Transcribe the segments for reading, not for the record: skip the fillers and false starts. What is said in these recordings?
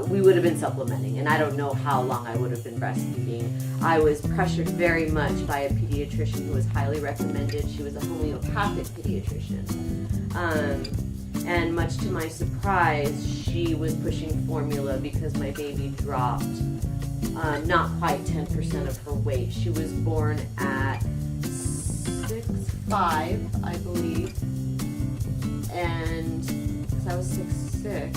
we would have been supplementing, and I don't know how long I would have been breastfeeding. I was pressured very much by a pediatrician who was highly recommended. She was a homeopathic pediatrician. And much to my surprise, she was pushing formula because my baby dropped not quite 10% of her weight. She was born at 6'5", I believe, and because I was 6'6",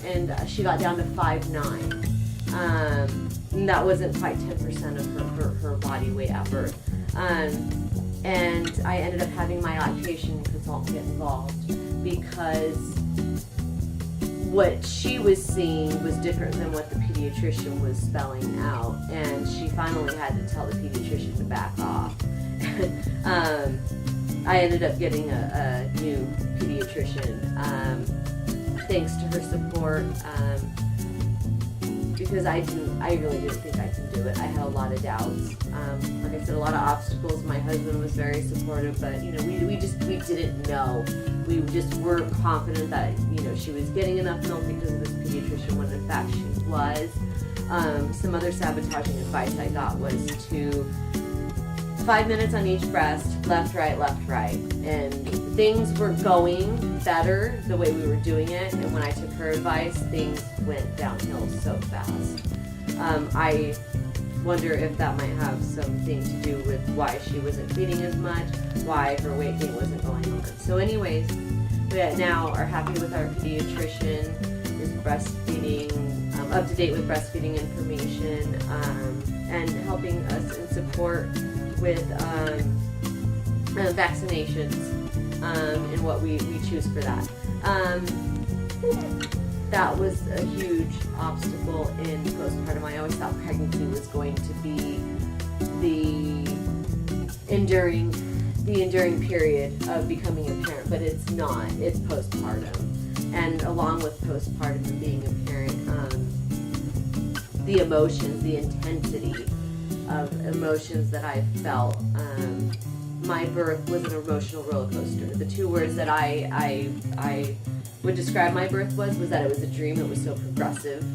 and she got down to 5'9". And that wasn't quite 10% of her body weight at birth. And I ended up having my lactation consultant get involved because what she was seeing was different than what the pediatrician was spelling out, and she finally had to tell the pediatrician to back off. I ended up getting a new pediatrician thanks to her support, because I really didn't think I could do it. I had a lot of doubts. Like I said, a lot of obstacles. My husband was very supportive, but we didn't know. We just weren't confident that she was getting enough milk because of this pediatrician, when in fact she was. Some other sabotaging advice I got was to 5 minutes on each breast, left, right, and things were going better the way we were doing it, and when I took her advice, things went downhill so fast. I wonder if that might have something to do with why she wasn't feeding as much, why her weight gain wasn't going on. So anyways, we now are happy with our pediatrician, is breastfeeding, up to date with breastfeeding information, and helping us in support with vaccinations and what we choose for that. That was a huge obstacle in postpartum. I always thought pregnancy was going to be the enduring period of becoming a parent, but it's not. It's postpartum. And along with postpartum and being a parent, the emotions, the intensity of emotions that I felt. My birth was an emotional roller coaster. The two words that I would describe my birth was that it was a dream. It was so progressive.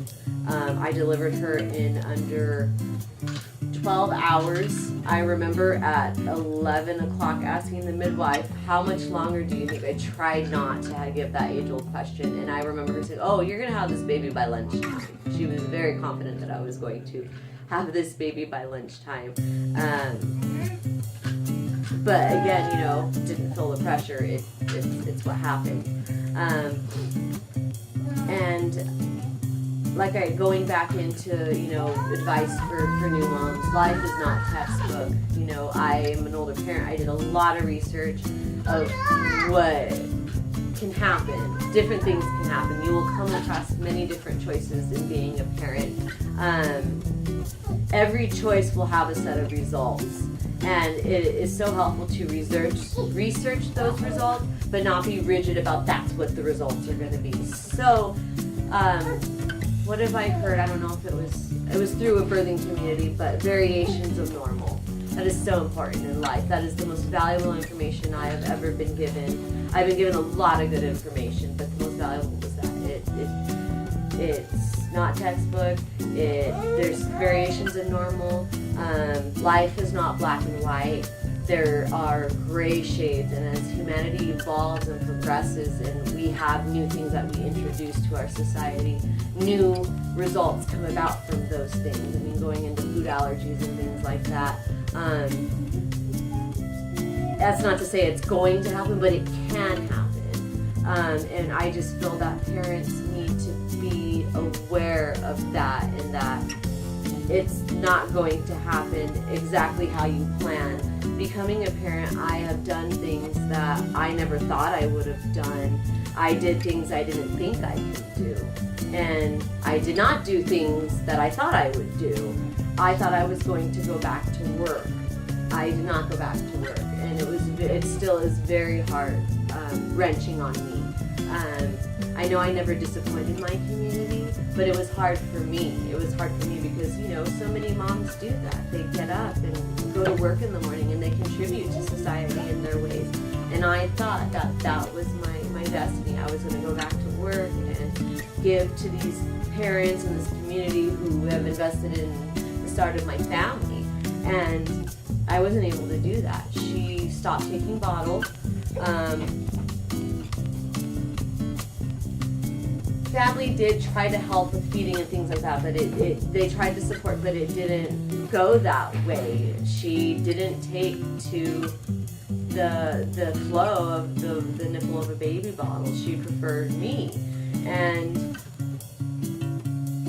I delivered her in under 12 hours. I remember at 11 o'clock asking the midwife, how much longer do you think? I tried not to give that age-old question, and I remember her saying, oh, you're going to have this baby by lunchtime. She was very confident that I was going to have this baby by lunchtime. But again, didn't feel the pressure. It's what happened. And going back into, advice for new moms, life is not textbook. I'm an older parent. I did a lot of research of what can happen. Different things can happen. You will come across many different choices in being a parent. Every choice will have a set of results. And it is so helpful to research those results, but not be rigid about that's what the results are going to be. So, what have I heard? I don't know if it was through a birthing community, but variations of normal. That is so important in life. That is the most valuable information I have ever been given. I've been given a lot of good information, but the most valuable was that it's not textbook. There's variations in normal. Life is not black and white. There are gray shades, and as humanity evolves and progresses and we have new things that we introduce to our society, new results come about from those things. I mean, going into food allergies and things like that. That's not to say it's going to happen, but it can happen. And I just feel that parents need to be aware of that, and that it's not going to happen exactly how you plan. Becoming a parent, I have done things that I never thought I would have done. I did things I didn't think I could do. And I did not do things that I thought I would do. I thought I was going to go back to work. I did not go back to work. And it still is very hard, wrenching on me. I know I never disappointed my community, but it was hard for me. It was hard for me because, so many moms do that. They get up and go to work in the morning and they contribute to society in their ways. And I thought that was my destiny. I was going to go back to work and give to these parents in this community who have invested in the start of my family, and I wasn't able to do that. She stopped taking bottle. Family did try to help with feeding and things like that, but they tried to support, but it didn't go that way. She didn't take to the flow of the nipple of a baby bottle. She preferred me, and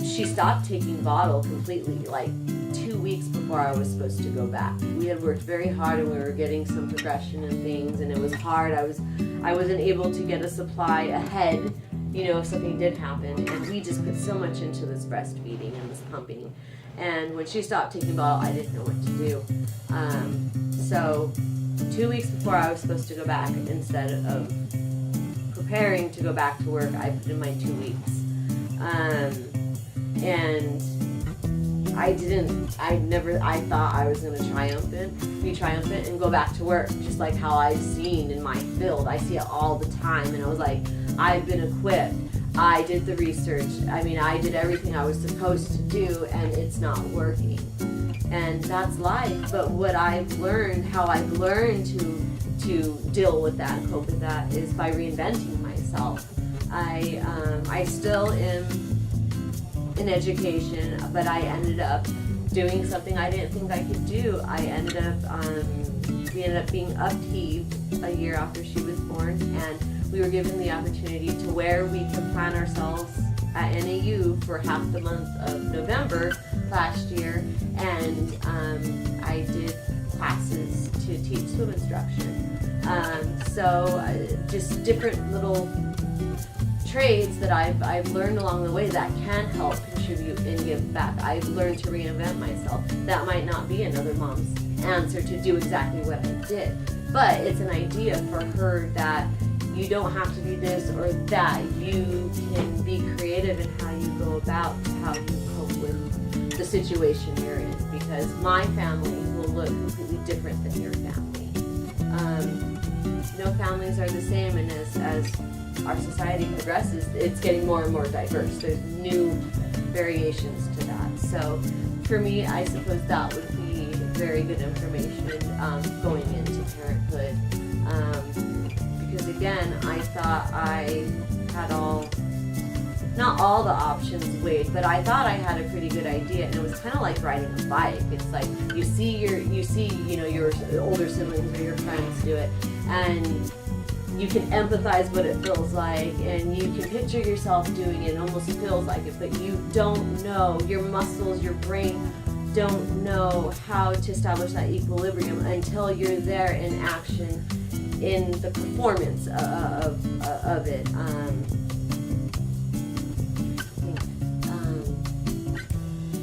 she stopped taking bottle completely, like 2 weeks before I was supposed to go back. We had worked very hard and we were getting some progression and things, and it was hard. I wasn't able to get a supply ahead, if something did happen, and we just put so much into this breastfeeding and this pumping. And when she stopped taking bottle, I didn't know what to do. So 2 weeks before I was supposed to go back, instead of preparing to go back to work, I put in my 2 weeks. And I thought I was going to be triumphant and go back to work, just like how I've seen in my field. I see it all the time, and I was like, I've been equipped. I did the research. I did everything I was supposed to do, and it's not working. And that's life. But what I've learned, how I've learned to deal with that and cope with that, is by reinventing myself. I still am in education, but I ended up doing something I didn't think I could do. We ended up being upheaved a year after she was born, and we were given the opportunity to where we could plan ourselves at NAU for half the month of November last year, and I did classes to teach swim instruction. Just different little trades that I've learned along the way that can help contribute and give back. I've learned to reinvent myself. That might not be another mom's answer to do exactly what I did, but it's an idea for her that you don't have to be this or that. You can be creative in how you go about how you cope with the situation you're in, because my family will look completely different than your family. No families are the same, and as our society progresses, it's getting more and more diverse. There's new variations to that. So for me, I suppose that would be very good information going into parenthood. Because again, I thought I had not all the options weighed, but I thought I had a pretty good idea, and it was kind of like riding a bike. It's like you see your older siblings or your friends do it, and you can empathize what it feels like, and you can picture yourself doing it. It almost feels like it, but you don't know. Your muscles, your brain don't know how to establish that equilibrium until you're there in action, in the performance of it.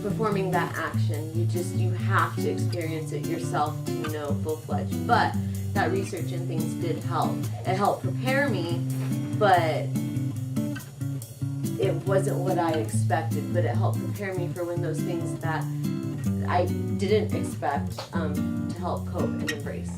Performing that action, you have to experience it yourself to know full-fledged. But that research and things did help. It helped prepare me, but it wasn't what I expected. But it helped prepare me for when those things that I didn't expect to help cope and embrace.